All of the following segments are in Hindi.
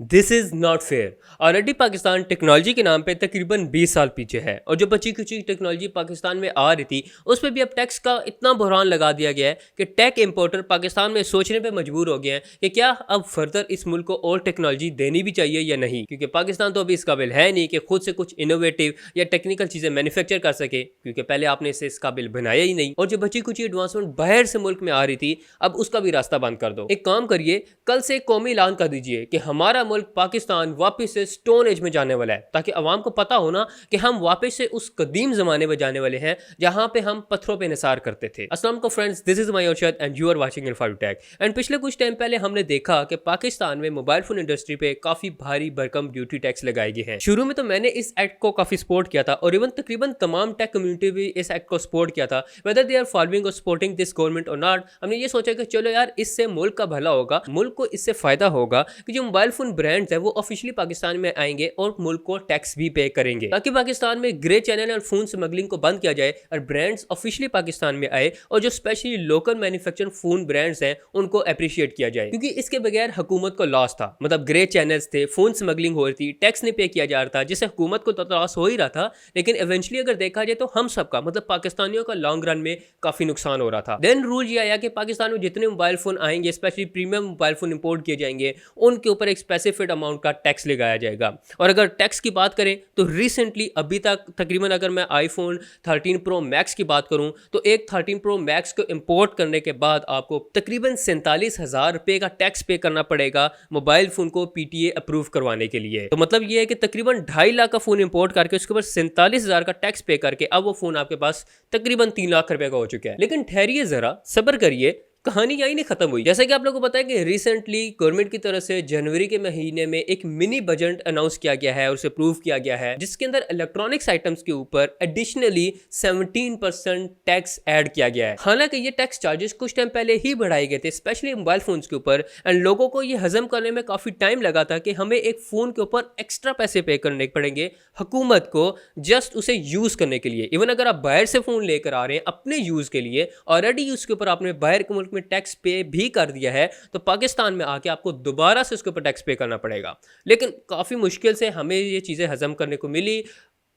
This is not fair. Already Pakistan technology के नाम पे तकरीबन 20 साल पीछे है और जो बची कुची टेक्नोलॉजी पाकिस्तान में आ रही थी उस पर भी अब टैक्स का इतना बहरान लगा दिया गया है कि टेक इंपोर्टर पाकिस्तान में सोचने पे मजबूर हो गए हैं कि क्या अब फर्दर इस मुल्क को और टेक्नोलॉजी देनी भी चाहिए या नहीं, क्योंकि पाकिस्तान तो अभी इस काबिल है नहीं कि खुद से कुछ इनोवेटिव या टेक्निकल चीज़ें मैन्युफैक्चर कर सके, क्योंकि पहले आपने इसे इस काबिल बनाया ही नहीं। और जो बची कुची एडवांसमेंट बाहर से मुल्क में आ रही थी अब उसका भी रास्ता बंद कर दो। एक काम करिए, कल से कौमी ऐलान कर दीजिए कि हमारा मुल्क पाकिस्तान वापस से स्टोन एज में जाने वाला है, ताकि अवाम को पता हो ना कि हम वापस से उस कदीम जमाने में जाने वाले हैं जहां पे हम पत्थरों पे निसार करते थे। अस्सलाम वालेकुम friends, this is my Arshad and you are watching Ilfa tech. And पिछले कुछ टाइम पहले हमने देखा कि पाकिस्तान में मोबाइल फोन इंडस्ट्री पे काफी भारी भरकम ड्यूटी टैक्स लगाए गए हैं। शुरू में तो मैंने इस एक्ट को काफी सपोर्ट किया था और इवन तकरीबन तमाम टेक कम्युनिटी भी इस एक्ट को सपोर्ट किया था, वेदर दे आर फॉलोइंग और सपोर्टिंग दिस गवर्नमेंट और नॉट। हमने ये सोचा कि चलो यार, इससे मुल्क का भला होगा, मुल्क को इससे फायदा होगा कि जो मोबाइल फोन ब्रांड्स है वो ऑफिशियली पाकिस्तान में आएंगे और मुल्क को टैक्स भी पे करेंगे, ताकि पाकिस्तान में ग्रे चैनल और फोन स्मगलिंग को बंद किया जाए और ब्रांड्स ऑफिशियली पाकिस्तान में आए और जो specially local manufacture phone brands हैं उनको अप्रिशिएट किया जाए, क्योंकि इसके बगैर हुकूमत को लॉस था। मतलब ग्रे चैनल्स थे, फोन स्मगलिंग हो रही थी, टैक्स नहीं पे किया जा रहा था, जिससे हुकूमत को तो लॉस हो ही रहा था, लेकिन इवेंचुअली अगर देखा जाए तो हम सबका मतलब पाकिस्तानियों का लॉन्ग रन में काफी नुकसान हो रहा था। देन रूल ये आया कि पाकिस्तान में जितने मोबाइल फोन आएंगे, specially premium mobile phone import किए जाएंगे, उनके ऊपर एक स्पेसिफिक अमाउंट का टैक्स लगाया जाएगा। और अगर टैक्स की बात करें तो रिसेंटली अभी तक तकरीबन अगर मैं आईफोन 13 प्रो मैक्स की बात करूं तो एक 13 प्रो मैक्स को इंपोर्ट करने के बाद आपको तकरीबन 47,000 रुपये का टैक्स पे करना पड़ेगा मोबाइल फोन को पीटीए अप्रूव करवाने के लिए। तो मतलब ये है कि तकरीबन 2.5 लाख का फोन इंपोर्ट करके उसके ऊपर 47,000 का टैक्स पे करके अब वो फोन आपके पास तकरीबन 3 लाख रुपए का हो चुका है। लेकिन ठहरिए जरा, सब्र करिए, कहानी यही नहीं खत्म हुई। जैसा कि आप लोगों को पता है कि रिसेंटली गवर्नमेंट की तरफ से जनवरी के महीने में एक मिनी बजट अनाउंस किया गया है और उसे अप्रूव किया गया है, जिसके अंदर इलेक्ट्रॉनिक्स आइटम्स के ऊपर एडिशनली 17% टैक्स ऐड किया गया है। हालांकि ये टैक्स चार्जेस कुछ टाइम पहले ही बढ़ाए गए थे, स्पेशली मोबाइल फोन्स के ऊपर, एंड लोगों को ये हजम करने में काफी टाइम लगा था कि हमें एक फोन के ऊपर एक्स्ट्रा पैसे पे करने पड़ेंगे हुकूमत को जस्ट उसे यूज करने के लिए। इवन अगर आप बाहर से फोन लेकर आ रहे हैं अपने यूज के लिए, ऑलरेडी उसके ऊपर आपने बाहर के मुल्क में टैक्स पे भी कर दिया है, तो पाकिस्तान में आके आपको दोबारा से उसके ऊपर टैक्स पे करना पड़ेगा। लेकिन काफी मुश्किल से हमें ये चीजें हजम करने को मिली।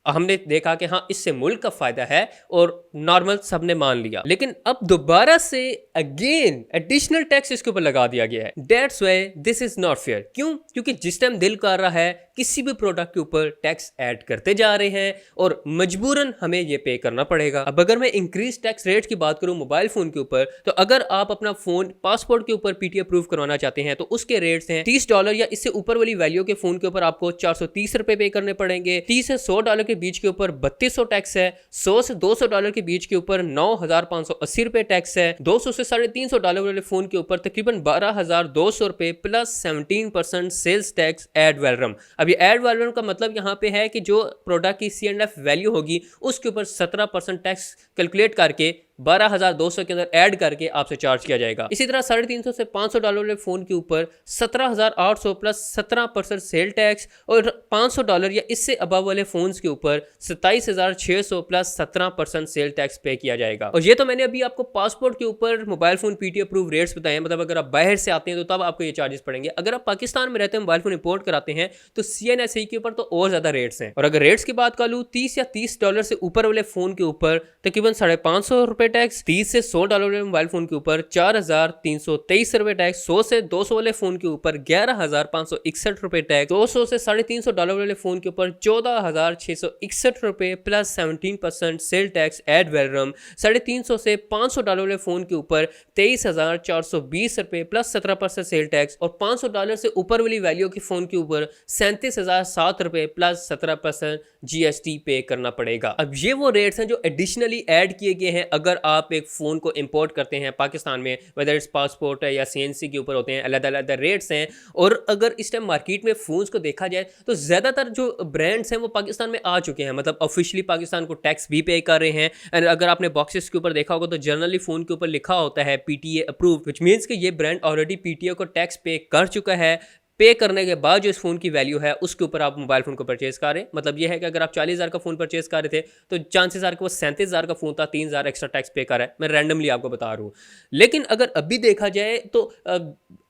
हमने देखा कि हाँ, इससे मुल्क का फायदा है और नॉर्मल सबने मान लिया, लेकिन अब दोबारा से अगेन एडिशनल टैक्स इसके ऊपर लगा दिया गया है। That's why this is not fair. क्यों? क्योंकि जिस टाइम दिल कर रहा है किसी भी प्रोडक्ट के ऊपर टैक्स ऐड करते जा रहे हैं और मजबूरन हमें ये पे करना पड़ेगा। अब अगर मैं इंक्रीज टैक्स रेट की बात करूं मोबाइल फोन के ऊपर, तो अगर आप अपना फोन पासपोर्ट के ऊपर पीटी अप्रूव करवाना चाहते हैं तो उसके रेट्स हैं $30 या इससे ऊपर वाली वैल्यू के फोन के ऊपर आपको 430 रुपए पे करने पड़ेंगे। 30 से $100 के बीच के ऊपर 3200 टैक्स है। 100 से $200 के बीच के ऊपर 9,580 रुपए टैक्स है। 200 से $350 वाले फोन के ऊपर तकरीबन 12,200 रुपए plus 17% sales tax ad valorem. अब ये एड वैल्यूम का मतलब यहाँ पे है कि जो प्रोडक्ट की C&F वैल्यू होगी उसके ऊपर 17% टैक्स कैलकुलेट करके 12,200 के अंदर ऐड करके आपसे चार्ज किया जाएगा। इसी तरह $350 से $500 वाले फोन के ऊपर 17,800 प्लस 17% सेल टैक्स और $500 या इससे अबव वाले फोन्स के ऊपर 27,600 प्लस 17% सेल टैक्स पे किया जाएगा। और ये तो मैंने अभी आपको पासपोर्ट के ऊपर mobile phone PT approve rates बताए हैं, मतलब अगर आप बाहर से आते हैं तो तब आपको ये चार्जेस पड़ेंगे। अगर आप पाकिस्तान में रहते हैं मोबाइल फोन इंपोर्ट कराते हैं तो CNSE के ऊपर तो और ज्यादा रेट्स हैं। और अगर रेट्स की बात कर लूँ, $30 से ऊपर वाले फोन के ऊपर तकरीबन $550 रुपए टैक्स, 30 से $100 वाले मोबाइल फोन के ऊपर 4,323 रुपए टैक्स, 100 से 200 वाले फोन के ऊपर 11,561 रुपए टैक्स, 200 से $350 वाले फोन के ऊपर 14,661 रुपए plus 17% sale tax ad valorem, 350 से $500 वाले फोन के ऊपर 23,420 रुपए प्लस 17% सेल टैक्स और $500 से ऊपर वाली वैल्यू के फोन के ऊपर 37,007 रुपए प्लस 17% GST पे करना पड़ेगा। अब ये वो रेट्स हैं जो एडिशनली ऐड किए गए हैं अगर आप एक फोन को इंपोर्ट करते हैं पाकिस्तान में, वेदर इट्स पासपोर्ट है या CNC के ऊपर होते हैं, अलग अलग रेट्स हैं। और अगर इस टाइम मार्केट में फोन्स को देखा जाए तो ज्यादातर जो ब्रांड्स हैं वो पाकिस्तान में आ चुके हैं, मतलब ऑफिशियली पाकिस्तान को टैक्स भी पे कर रहे हैं। एंड अगर आपने बॉक्सेस के ऊपर देखा होगा तो जनरली फोन के ऊपर लिखा होता है PTA अप्रूव, विच मीन्स कि ये ब्रांड ऑलरेडी PTA को टैक्स पे कर चुका है, पे करने के बाद जो इस फ़ोन की वैल्यू है उसके ऊपर आप मोबाइल फ़ोन को परचेज़ कर रहे हैं। मतलब ये है कि अगर आप 40,000 का फ़ोन परचेज़ कर रहे थे तो चांसेस आर कि वो 37,000 का फ़ोन था, 3,000 एक्स्ट्रा टैक्स पे कर रहा है। मैं रैंडमली आपको बता रहा हूँ। लेकिन अगर अभी देखा जाए तो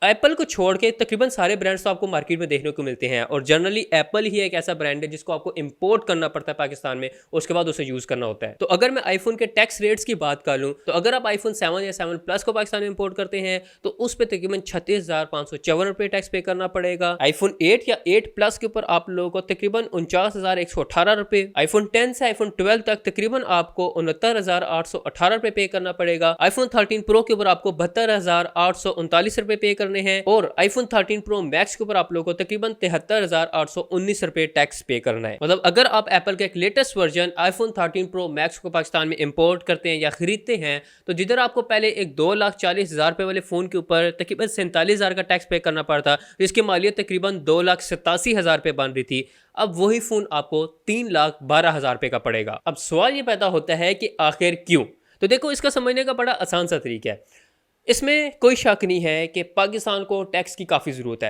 एप्पल को छोड़ के तकरीबन सारे ब्रांड्स तो आपको मार्केट में देखने को मिलते हैं और जनरली एप्पल ही एक ऐसा ब्रांड है जिसको आपको इंपोर्ट करना पड़ता है पाकिस्तान में, उसके बाद उसे यूज़ करना होता है। तो अगर मैं आईफोन के टैक्स रेट्स की बात कर लूँ तो अगर आप आईफोन 7 या 7 प्लस को पाकिस्तान में इंपोर्ट करते हैं तो उस पर तकरीबन 36,554 रुपये टैक्स पे करना पड़ेगा। आईफोन 8 या 8 प्लस के ऊपर आप लोगों को तकरीबन 49,118 रुपये, आईफोन 10 से आईफोन 12 तक तकरीबन आपको 69,818 रुपये पे करना पड़ेगा। आईफोन 13 प्रो के ऊपर आपको 72,839 रुपये पे करने हैं और आईफोन 13 प्रो मैक्स के ऊपर आप लोगों को तकरीबन 73,819 रुपये टैक्स पे करना है। मतलब अगर आप एप्पल का एक latest version iPhone 13 pro max को पाकिस्तान में इंपोर्ट करते हैं या खरीदते हैं तो जिधर आपको पहले एक 2,40,000 रुपये वाले फोन के ऊपर तकरीबन 47,000 का टैक्स पे करना पड़ता, जिसकी मालियत तकरीबन 2,87,000 रुपये बन रही थी, अब वही फोन आपको 3,12,000 रुपये का पड़ेगा। अब सवाल ये पैदा होता है कि आखिर क्यों? तो देखो, इसका समझने का बड़ा आसान सा तरीका है। इसमें कोई शक नहीं है कि पाकिस्तान को टैक्स की काफ़ी ज़रूरत है।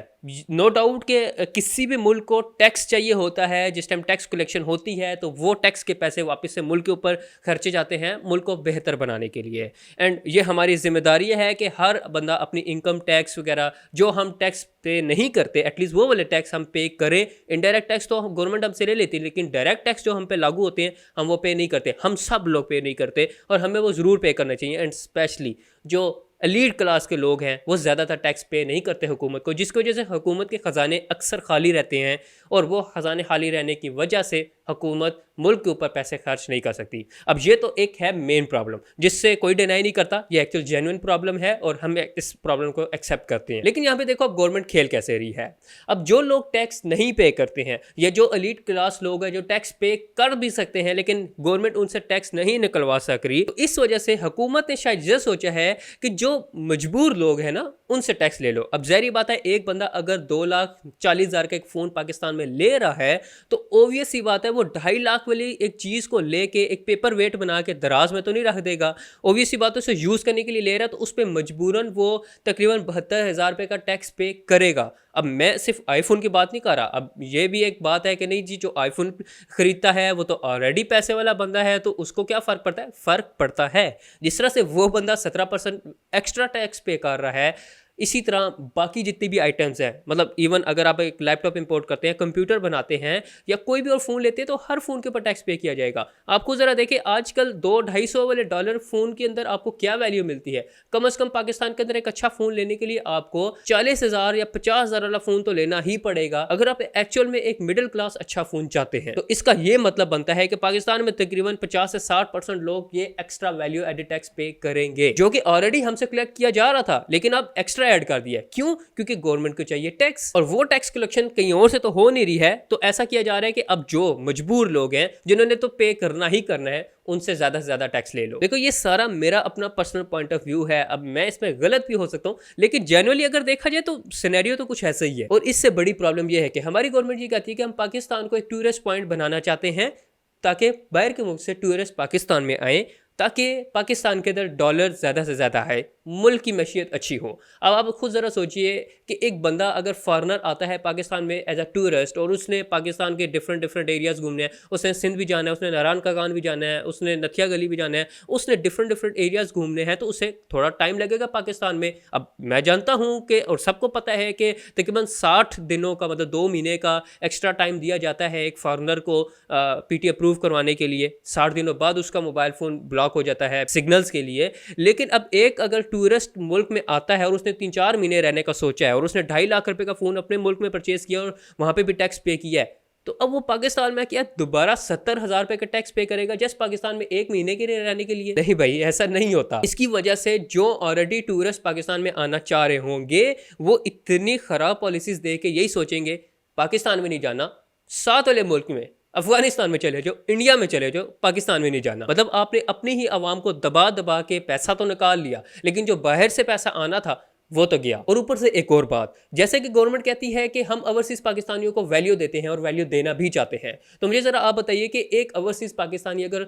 नो डाउट कि किसी भी मुल्क को टैक्स चाहिए होता है। जिस टाइम टैक्स कलेक्शन होती है तो वो टैक्स के पैसे वापस से मुल्क के ऊपर खर्चे जाते हैं मुल्क को बेहतर बनाने के लिए। एंड ये हमारी जिम्मेदारी है कि हर बंदा अपनी इनकम टैक्स वगैरह जो हम टैक्स पे नहीं करते, एटलीस्ट वो वाले टैक्स हम पे करें। इनडायरेक्ट टैक्स तो गवर्नमेंट हमसे ले लेती है, लेकिन डायरेक्ट टैक्स जो हम पे लागू होते हैं हम वो पे नहीं करते। हम सब लोग पे नहीं करते और हमें वो ज़रूर पे करना चाहिए। एंड स्पेशली जो एलीट क्लास के लोग हैं वो ज़्यादातर टैक्स पे नहीं करते हुकूमत को, जिसकी वजह से हुकूमत के ख़जाने अक्सर खाली रहते हैं और वो ख़जाने खाली रहने की वजह से हुकूमत मुल्क के ऊपर पैसे खर्च नहीं कर सकती। अब ये तो एक है मेन प्रॉब्लम जिससे कोई डिनाई नहीं करता, ये एक्चुअल जेन्युइन प्रॉब्लम है और हम इस प्रॉब्लम को एक्सेप्ट करते हैं। लेकिन यहाँ पे देखो अब गवर्नमेंट खेल कैसे रही है। अब जो लोग टैक्स नहीं पे करते हैं या जो एलीट क्लास लोग हैं जो टैक्स पे कर भी सकते हैं लेकिन गवर्नमेंट उनसे टैक्स नहीं निकलवा सक रही, तो इस वजह से हुकूमत ने शायद ये सोचा है कि जो मजबूर लोग हैं ना उनसे टैक्स ले लो। अब ज़ाहिर बात है एक बंदा अगर 2,40,000 का एक फ़ोन पाकिस्तान में ले रहा है तो ऑब्वियस ही बात है वो 2.5 लाख वाली एक चीज़ को लेके एक पेपर वेट बना के दराज में तो नहीं रख देगा। ऑब्वियस ही बात है उसे यूज़ करने के लिए ले रहा है तो उस पर मजबूरन वो तकरीबन 72,000 रुपये का टैक्स पे करेगा। अब मैं सिर्फ आईफोन की बात नहीं कर रहा, अब ये भी एक बात है कि नहीं जी जो आईफोन ख़रीदता है वो तो ऑलरेडी पैसे वाला बंदा है तो उसको क्या फ़र्क पड़ता है? फ़र्क पड़ता है। जिस तरह से वो बंदा 17% एक्स्ट्रा टैक्स पे कर रहा है, इसी तरह बाकी जितनी भी आइटम्स हैं, मतलब इवन अगर आप एक लैपटॉप इंपोर्ट करते हैं, कंप्यूटर बनाते हैं या कोई भी और फ़ोन लेते हैं तो हर फ़ोन के ऊपर टैक्स पे किया जाएगा। आपको ज़रा देखिए आजकल 200-250 वाले डॉलर फ़ोन के अंदर आपको क्या वैल्यू मिलती है। कम से कम पाकिस्तान के अंदर एक अच्छा फ़ोन लेने के लिए आपको 40,000 या 50,000 वाला फ़ोन तो लेना ही पड़ेगा अगर आप एक्चुअल में एक मिडिल क्लास अच्छा फ़ोन चाहते हैं। तो इसका ये मतलब बनता है कि पाकिस्तान में तकरीबन 50 से 60% लोग ये एक्स्ट्रा वैल्यू एडेड टैक्स पे करेंगे जो कि ऑलरेडी हमसे कलेक्ट किया जा रहा था, लेकिन अब एक्स्ट्रा ऐड कर दिया। क्यों? क्योंकि गवर्नमेंट को चाहिए टैक्स और वो टैक्स कलेक्शन कहीं और से तो हो नहीं रही है। तो ऐसा किया जा रहा है कि अब जो मजबूर लोग हैं जिन्होंने तो पे करना ही करना है उनसे ज्यादा से ज्यादा टैक्स ले लो। देखो ये सारा मेरा अपना पर्सनल पॉइंट ऑफ व्यू है, अब मैं इसमें गलत भी हो सकता हूँ लेकिन जनरली अगर देखा जाए तो सिनेरियो तो कुछ ऐसा ही है। और इससे बड़ी प्रॉब्लम यह है कि हमारी गवर्नमेंट ये कहती है कि हम पाकिस्तान को एक टूरिस्ट पॉइंट बनाना चाहते हैं ताकि बाहर के मुल्क से टूरिस्ट पाकिस्तान में आए ताकि पाकिस्तान के अंदर डॉलर ज़्यादा से ज़्यादा आए, मुल्क की मैशियत अच्छी हो। अब आप खुद ज़रा सोचिए कि एक बंदा अगर फॉरनर आता है पाकिस्तान में एज अ टूरिस्ट और उसने पाकिस्तान के डिफरेंट एरियाज़ घूमने हैं, उसने सिंध भी जाना है, उसने नारायण कागान भी जाना है, उसने नथिया गली भी जाना है, उसने डिफरेंट एरियाज़ घूमने हैं तो उसे थोड़ा टाइम लगेगा पाकिस्तान में। अब मैं जानता हूँ कि और सबको पता है कि तकरीबन 60 दिनों का मतलब 2 महीने का एक्स्ट्रा टाइम दिया जाता है एक फॉरनर को पीटी अप्रूव करवाने के लिए। 60 दिनों बाद उसका मोबाइल फ़ोन ब्लॉक हो जाता है सिग्नल्स के लिए। लेकिन अब एक अगर टूरिस्ट मुल्क में आता है और उसने 3-4 महीने रहने का सोचा है और उसने 2.5 लाख रुपए का फ़ोन अपने मुल्क में परचेज़ किया और वहाँ पे भी टैक्स पे किया है, तो अब वो पाकिस्तान में क्या दोबारा 70,000 रुपए का टैक्स पे करेगा जस्ट पाकिस्तान में 1 महीने के लिए रहने के लिए? नहीं भाई, ऐसा नहीं होता। इसकी वजह से जो ऑलरेडी टूरिस्ट पाकिस्तान में आना चाह रहे होंगे वो इतनी ख़राब पॉलिसीज दे के यही सोचेंगे पाकिस्तान में नहीं जाना, साथ वाले मुल्क में अफगानिस्तान में चले जाओ, इंडिया में चले जाओ, पाकिस्तान में नहीं जाना। मतलब आपने अपनी ही आवाम को दबा दबा के पैसा तो निकाल लिया लेकिन जो बाहर से पैसा आना था वो तो गया। और ऊपर से एक और बात, जैसे कि गवर्नमेंट कहती है कि हम ओवरसीज पाकिस्तानियों को वैल्यू देते हैं और वैल्यू देना भी चाहते हैं, तो मुझे ज़रा आप बताइए कि एक ओवरसीज पाकिस्तानी अगर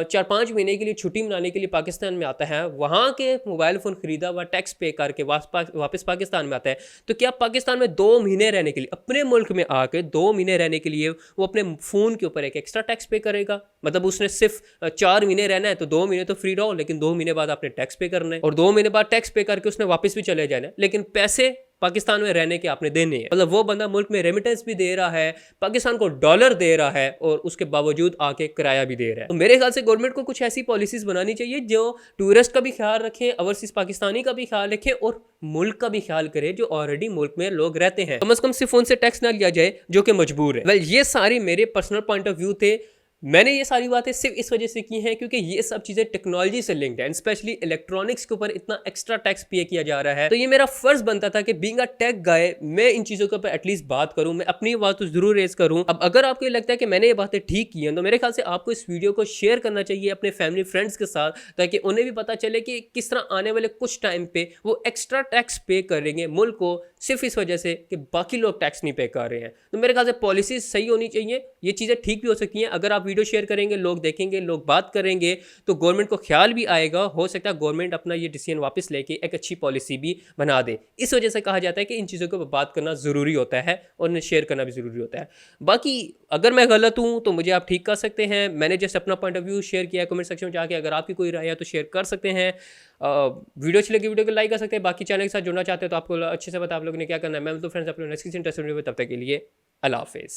4-5 महीने के लिए छुट्टी मनाने के लिए पाकिस्तान में आता है, वहाँ के मोबाइल फ़ोन खरीदा हुआ टैक्स पे करके वापस पाकिस्तान में आता है, तो क्या पाकिस्तान में 2 महीने रहने के लिए, अपने मुल्क में आके 2 महीने रहने के लिए वो अपने फ़ोन के ऊपर एक एक्स्ट्रा टैक्स पे करेगा? मतलब उसने सिर्फ 4 महीने रहना है तो 2 महीने तो फ्री रहो, लेकिन 2 महीने बाद आपने टैक्स पे करना है, और 2 महीने बाद टैक्स पे करके उसने वापस भी चले जाना है, लेकिन पैसे पाकिस्तान में रहने के आपने देने हैं। मतलब वो बंदा मुल्क में रेमिटेंस भी दे रहा है, पाकिस्तान को डॉलर दे रहा है, और उसके बावजूद आके किराया भी दे रहा है। तो मेरे ख्याल से गवर्नमेंट को कुछ ऐसी पॉलिसीज बनानी चाहिए जो टूरिस्ट का भी ख्याल रखे, ओवरसीज पाकिस्तानी का भी ख्याल रखे, और मुल्क का भी ख्याल करे जो ऑलरेडी मुल्क में लोग रहते हैं। कम से कम सिर्फ उनसे टैक्स ना लिया जाए जो कि मजबूर है। वेल, ये सारी मेरे पर्सनल पॉइंट ऑफ व्यू थे। मैंने ये सारी बातें सिर्फ इस वजह से की हैं क्योंकि ये सब चीज़ें टेक्नोलॉजी से लिंक्ड है, एंड स्पेशली इलेक्ट्रॉनिक्स के ऊपर इतना एक्स्ट्रा टैक्स पे किया जा रहा है, तो ये मेरा फर्ज बनता था कि बीइंग अ टेक गाय मैं इन चीज़ों के ऊपर एटलीस्ट बात करूं, मैं अपनी बात तो जरूर रेज करूं। अब अगर आपको ये लगता है कि मैंने ये बातें ठीक की हैं, तो मेरे ख्याल से आपको इस वीडियो को शेयर करना चाहिए अपने फैमिली फ्रेंड्स के साथ, ताकि उन्हें भी पता चले कि किस तरह आने वाले कुछ टाइम पे वो एक्स्ट्रा टैक्स पे करेंगे मुल्क को, सिर्फ इस वजह से कि बाकी लोग टैक्स नहीं पे कर रहे हैं। तो मेरे ख्याल से पॉलिसीज सही होनी चाहिए, ये चीज़ें ठीक भी हो सकती हैं। अगर आप वीडियो शेयर करेंगे, लोग देखेंगे, लोग बात करेंगे, तो गवर्नमेंट को ख्याल भी आएगा, हो सकता है गवर्नमेंट अपना ये डिसीजन वापस लेके एक अच्छी पॉलिसी भी बना दे। इस वजह से कहा जाता है कि इन चीज़ों को बात करना ज़रूरी होता है और उन्हें शेयर करना भी ज़रूरी होता है। बाकी अगर मैं गलत हूँ तो मुझे आप ठीक कर सकते हैं, मैंने जस्ट अपना पॉइंट ऑफ व्यू शेयर किया है। कमेंट सेक्शन में जाके अगर आपकी कोई राय है तो शेयर कर सकते हैं। वीडियो अच्छी लगी वीडियो को लाइक कर सकते हैं। बाकी चैनल के साथ जुड़ना चाहते हैं तो आपको अच्छे से पता आप लोगों ने क्या करना है। मैं तो फ्रेंड्स अपने नेक्स्ट इंटरेस्टिंग वीडियो में, तब तक के लिए अल्लाह हाफिज़।